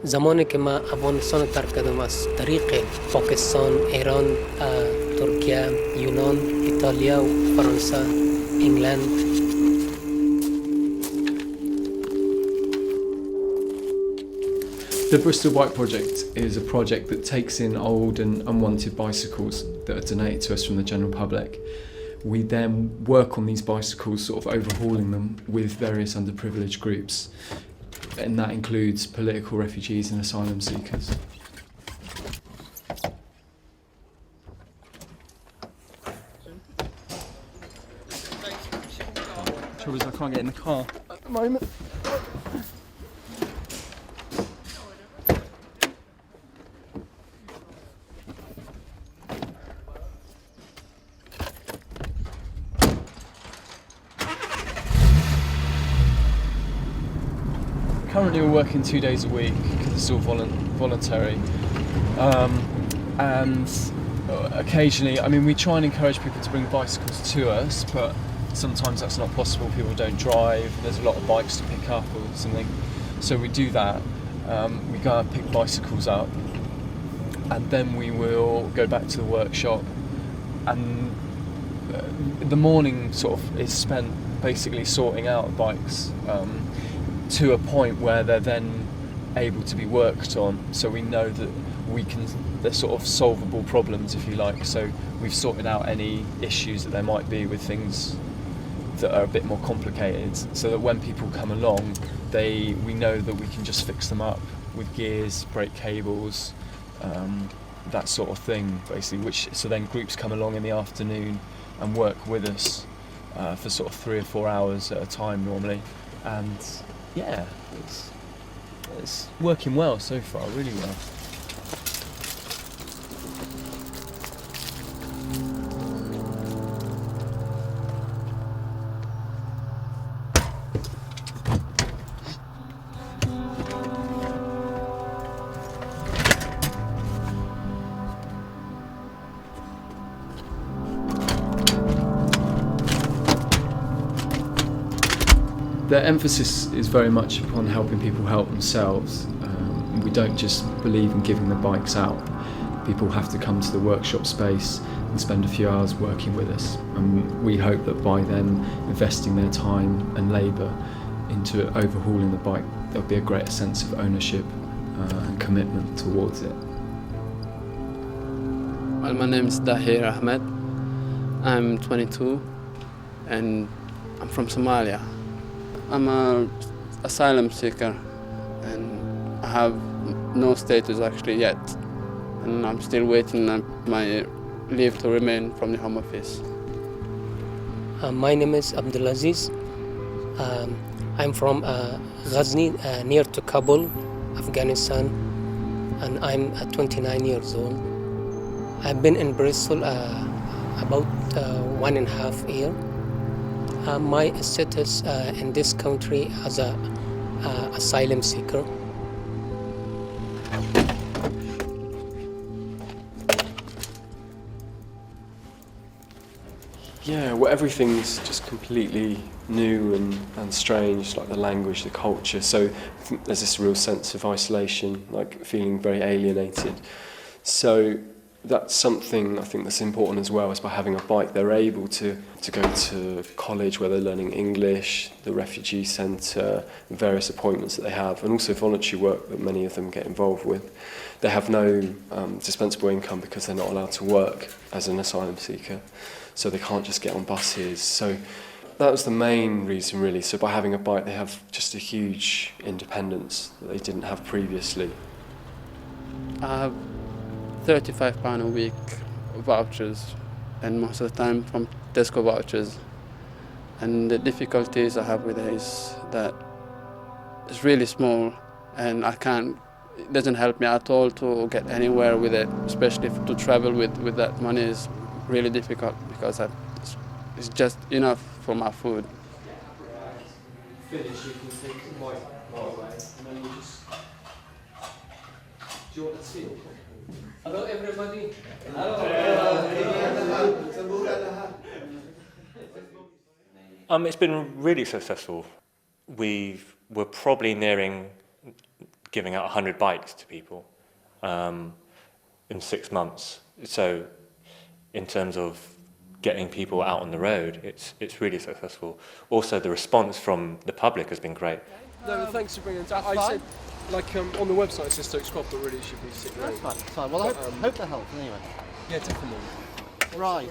زمانی که ما افغانستان ترک کردم از طریق پاکستان، ایران، ترکیه، یونان، ایتالیا و فرانسه، انگلند. The Bristol Bike Project is a project that takes in old and unwanted bicycles that are donated to us from the general public. We then work on these bicycles, sort of overhauling them with various underprivileged groups, and that includes political refugees and asylum seekers. Trouble is I can't get in the car at the moment. Currently we're working 2 days a week because it's all voluntary, and occasionally, I mean, we try and encourage people to bring bicycles to us, but sometimes that's not possible. People don't drive, there's a lot of bikes to pick up or something, so we do that. We go and pick bicycles up, and then we will go back to the workshop, and the morning sort of is spent basically sorting out bikes, to a point where they're then able to be worked on, so we know that they're sort of solvable problems, if you like. So we've sorted out any issues that there might be with things that are a bit more complicated, so that when people come along, we know that we can just fix them up with gears, brake cables, that sort of thing, basically. So then groups come along in the afternoon and work with us for sort of 3 or 4 hours at a time normally, and yeah, it's working well so far, really well. The emphasis is very much upon helping people help themselves. We don't just believe in giving the bikes out. People have to come to the workshop space and spend a few hours working with us. And we hope that by them investing their time and labour into overhauling the bike, there'll be a greater sense of ownership and commitment towards it. Well, my name is Dahir Ahmed. I'm 22 and I'm from Somalia. I'm an asylum seeker and I have no status actually yet, and I'm still waiting on my leave to remain from the Home Office. My name is Abdulaziz. I'm from Ghazni, near to Kabul, Afghanistan, and I'm 29 years old. I've been in Bristol about 1.5 years. My status in this country as an asylum seeker. Yeah, well, everything's just completely new and strange, like the language, the culture. So I think there's this real sense of isolation, like feeling very alienated. So that's something I think that's important as well, is by having a bike they're able to go to college where they're learning English, the refugee centre, various appointments that they have, and also voluntary work that many of them get involved with. They have no dispensable income because they're not allowed to work as an asylum seeker, so they can't just get on buses. So that was the main reason really. So by having a bike they have just a huge independence that they didn't have previously. I have £35 a week vouchers, and most of the time from Tesco vouchers. And the difficulties I have with it is that it's really small, and it doesn't help me at all to get anywhere with it, especially to travel with that money is really difficult because it's just enough for my food. Finish, you can take the white away, and then you just... Do you want to see? Hello everybody. It's been really successful. We're probably nearing giving out 100 bikes to people in 6 months. So in terms of getting people out on the road, it's really successful. Also, the response from the public has been great. No, thanks for bringing it up. I said, like, on the website it says Stoke Squad, but really it should be Sick Road. That's fine. Well, I hope that helps anyway. Yeah, definitely. Right,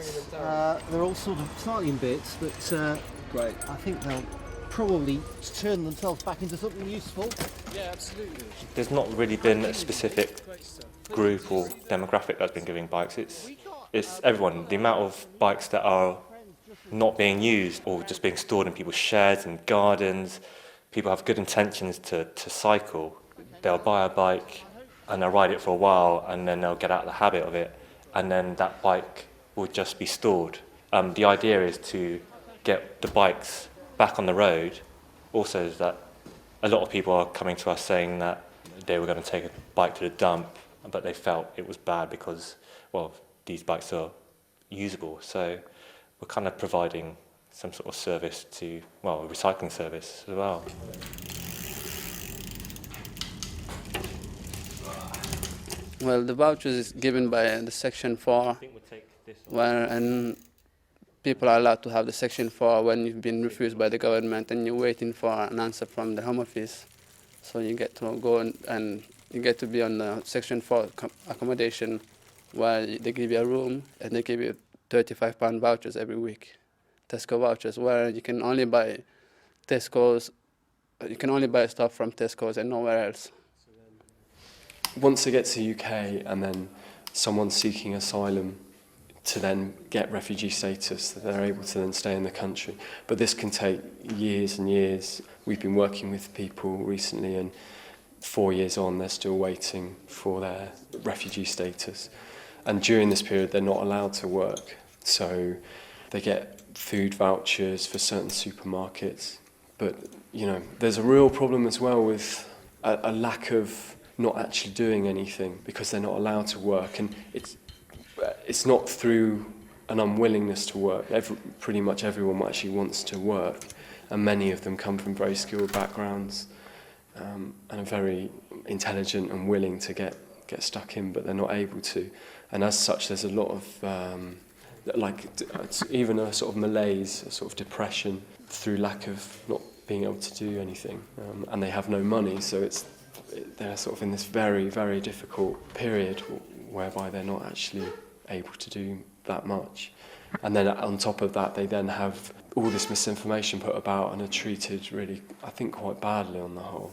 they're all sort of slightly in bits, but Great. I think they'll probably turn themselves back into something useful. Yeah, absolutely. There's not really been a specific group or demographic that's been giving bikes. It's everyone. The amount of bikes that are not being used or just being stored in people's sheds and gardens. People have good intentions to cycle. They'll buy a bike and they'll ride it for a while and then they'll get out of the habit of it, and then that bike will just be stored. The idea is to get the bikes back on the road. Also, is that a lot of people are coming to us saying that they were going to take a bike to the dump, but they felt it was bad because, well, these bikes are usable. So we're kind of providing some sort of service to, well, a recycling service as well. Well, the vouchers is given by the Section 4, and people are allowed to have the Section 4 when you've been refused by the government and you're waiting for an answer from the Home Office. So you get to go and you get to be on the Section 4 accommodation, where they give you a room and they give you £35 vouchers every week, Tesco vouchers, where you can only buy Tesco's, you can only buy stuff from Tesco's and nowhere else. Once they get to the UK and then someone seeking asylum to then get refugee status, that they're able to then stay in the country. But this can take years and years. We've been working with people recently, and 4 years on, they're still waiting for their refugee status. And during this period, they're not allowed to work. So they get food vouchers for certain supermarkets. But, you know, there's a real problem as well with a lack of not actually doing anything because they're not allowed to work. And it's not through an unwillingness to work. Pretty much everyone actually wants to work, and many of them come from very skilled backgrounds and are very intelligent and willing to get stuck in, but they're not able to. And as such, there's a lot of even a sort of malaise, a sort of depression through lack of not being able to do anything, and they have no money, so they're sort of in this very, very difficult period whereby they're not actually able to do that much. And then on top of that, they then have all this misinformation put about and are treated really, I think, quite badly on the whole.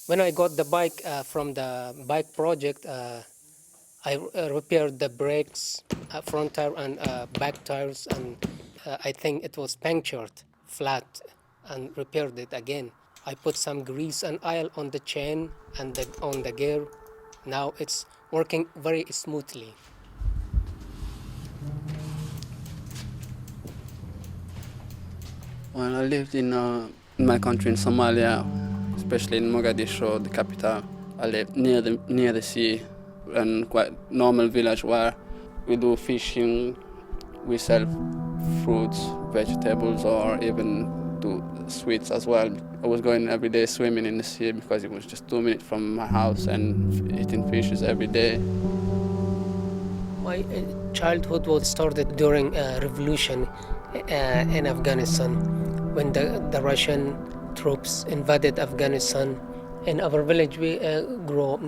When I got the bike from the bike project, I repaired the brakes, front tire and back tires, and I think it was punctured flat, and repaired it again. I put some grease and oil on the chain and on the gear. Now it's working very smoothly. Well, I lived in my country in Somalia, especially in Mogadishu, the capital. I lived near the sea, and quite normal village where we do fishing, we sell fruits, vegetables, or even do sweets as well. I was going every day swimming in the sea because it was just 2 minutes from my house, and eating fishes every day. My childhood was started during revolution in Afghanistan, when the Russian troops invaded Afghanistan. In our village, we grow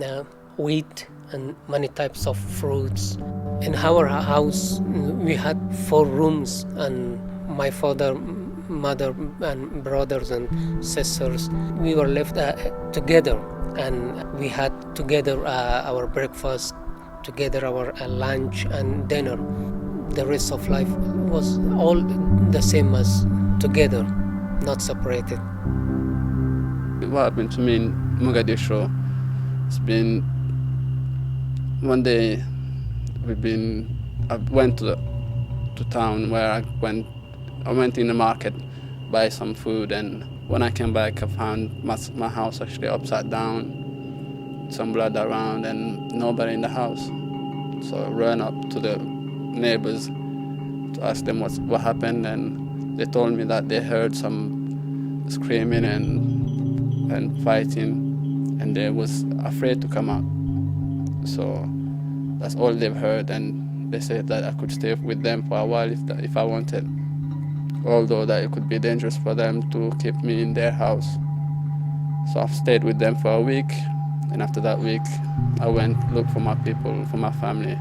wheat and many types of fruits. In our house, we had 4 rooms, and my father, mother, and brothers and sisters, we were left together, and we had together our breakfast, together our lunch and dinner. The rest of life was all the same as together, not separated. What happened to me in Mogadishu, it's been one day I went to town where I went in the market, buy some food, and when I came back I found my house actually upside down, some blood around and nobody in the house. So I ran up to the neighbors to ask them what happened, and they told me that they heard some screaming and and fighting, and they was afraid to come out. So that's all they've heard, and they said that I could stay with them for a while if I wanted, although that it could be dangerous for them to keep me in their house. So I've stayed with them for a week, and after that week, I went look for my people, for my family,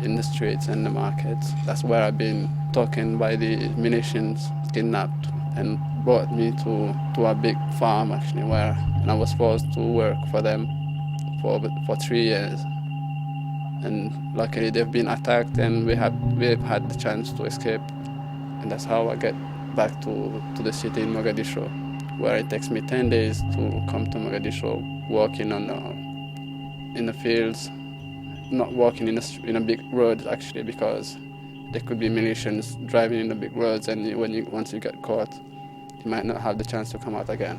in the streets and the markets. That's where I've been taken by the militias, kidnapped, and brought me to a big farm actually, and I was forced to work for them for 3 years. And luckily they've been attacked, and we've had the chance to escape, and that's how I get back to the city in Mogadishu, where it takes me 10 days to come to Mogadishu, walking in the fields, not walking in a big road actually, because there could be militias driving in the big roads, and once you get caught, you might not have the chance to come out again.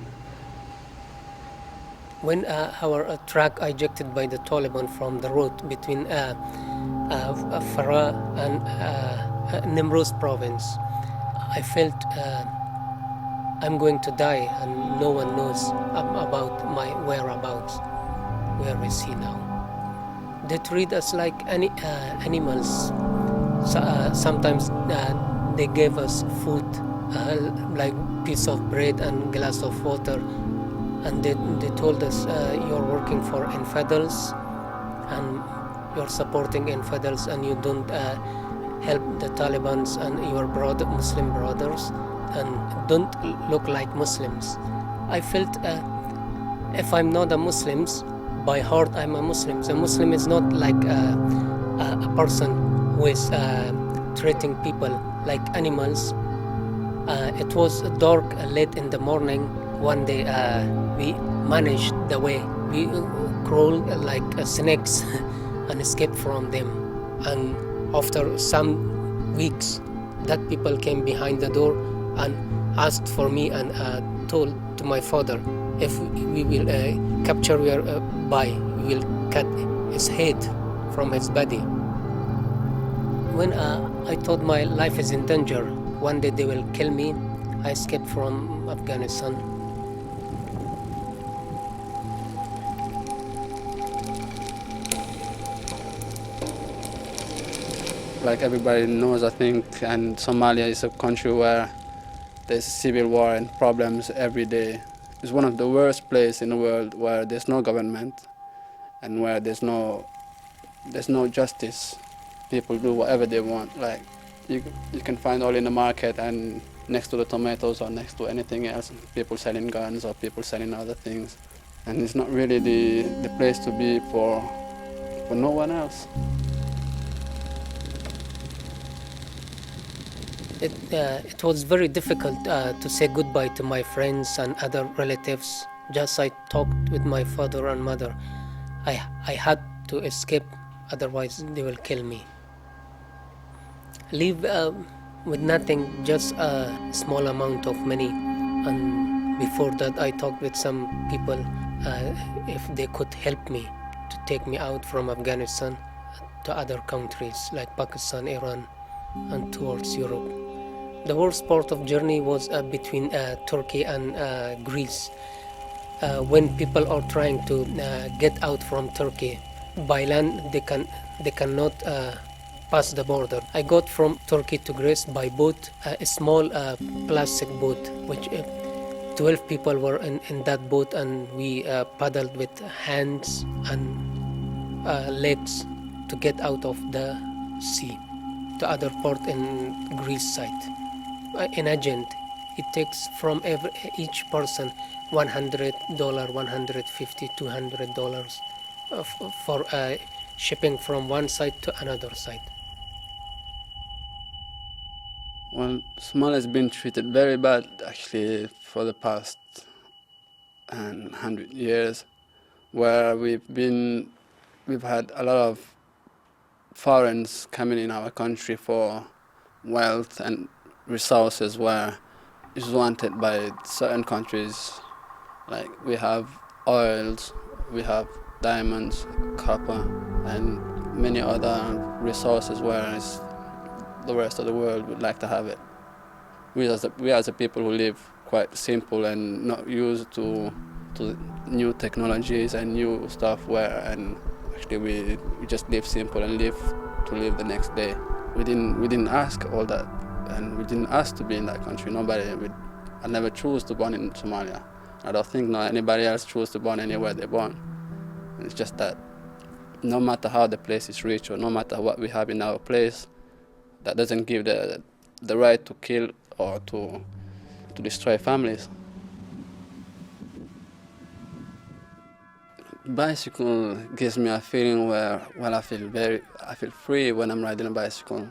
When our truck ejected by the Taliban from the road between Farah and Nimruz province, I felt I'm going to die, and no one knows about my whereabouts. Where is he now? They treat us like animals. Sometimes they gave us food, like piece of bread and glass of water, and they told us you're working for infidels, and you're supporting infidels, and you don't help the Talibans and your Muslim brothers, and don't look like Muslims. I felt if I'm not a Muslim, by heart I'm a Muslim. A Muslim is not like a person who is treating people like animals. It was dark late in the morning. One day we managed the way. We crawled like snakes and escaped from them. And after some weeks, that people came behind the door and asked for me, and told to my father, if we will capture your boy, we will cut his head from his body. When I thought my life is in danger, one day they will kill me, I escaped from Afghanistan. Like everybody knows, I think, and Somalia is a country where there's civil war and problems every day. It's one of the worst places in the world where there's no government and where there's no justice. People do whatever they want. Like you can find all in the market and next to the tomatoes or next to anything else, people selling guns or people selling other things. And it's not really the place to be for no one else. It was very difficult to say goodbye to my friends and other relatives. Just I talked with my father and mother. I had to escape, otherwise they will kill me. Leave with nothing, just a small amount of money. And before that I talked with some people if they could help me to take me out from Afghanistan to other countries like Pakistan, Iran, and towards Europe. The worst part of journey was between Turkey and Greece. When people are trying to get out from Turkey by land, they cannot pass the border. I got from Turkey to Greece by boat, a small plastic boat, which 12 people were in that boat, and we paddled with hands and legs to get out of the sea to other port in Greece side. Imagine it takes from each person $100, $150, $200 for shipping from one side to another side. Well, Somalia has been treated very bad actually for the past 100 years, where we've had a lot of foreigners coming in our country for wealth and resources where it's wanted by certain countries. Like we have oils, we have diamonds, copper, and many other resources, whereas the rest of the world would like to have it. We as a people who live quite simple and not used to to new technologies and new software, and actually we just live simple and live the next day. We didn't ask all that, and we didn't ask to be in that country. I never chose to born in Somalia. I don't think anybody else chose to born anywhere they born. And it's just that no matter how the place is rich or no matter what we have in our place, that doesn't give the right to kill or to destroy families. Bicycle gives me a feeling where I feel free when I'm riding a bicycle,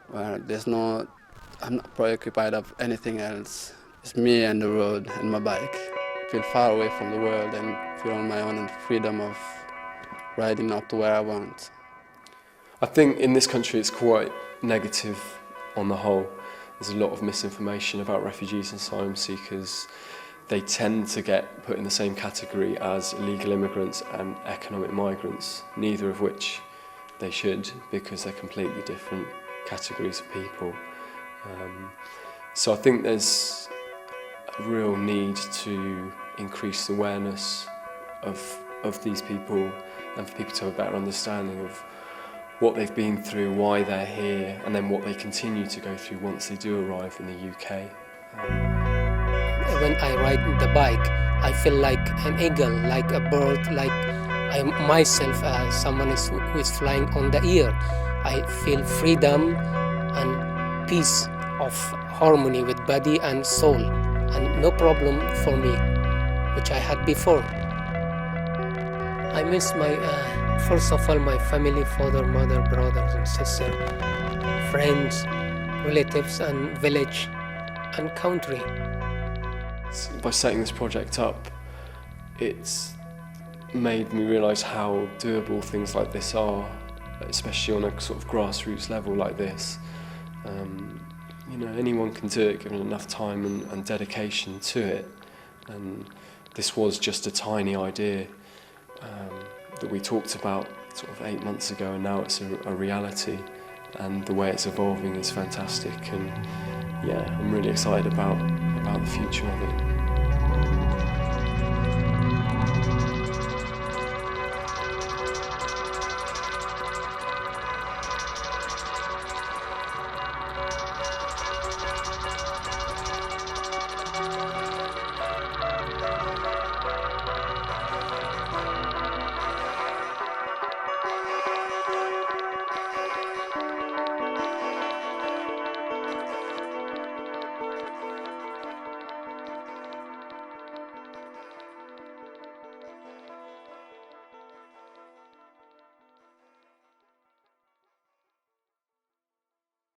where I'm not preoccupied of anything else. It's me and the road and my bike. I feel far away from the world and feel on my own and freedom of riding up to where I want. I think in this country it's quite negative on the whole. There's a lot of misinformation about refugees and asylum seekers. They tend to get put in the same category as illegal immigrants and economic migrants, neither of which they should, because they're completely different categories of people. So I think there's a real need to increase the awareness of these people and for people to have a better understanding of what they've been through, why they're here, and then what they continue to go through once they do arrive in the UK. When I ride the bike, I feel like an eagle, like a bird, like I myself, someone who is flying on the air. I feel freedom and peace of harmony with body and soul, and no problem for me, which I had before. I miss first of all, my family, father, mother, brothers and sisters, friends, relatives, and village and country. By setting this project up, it's made me realise how doable things like this are, especially on a sort of grassroots level like this. Anyone can do it given enough time and dedication to it. And this was just a tiny idea that we talked about sort of 8 months ago, and now it's a reality. And the way it's evolving is fantastic. And yeah, I'm really excited about the future of it.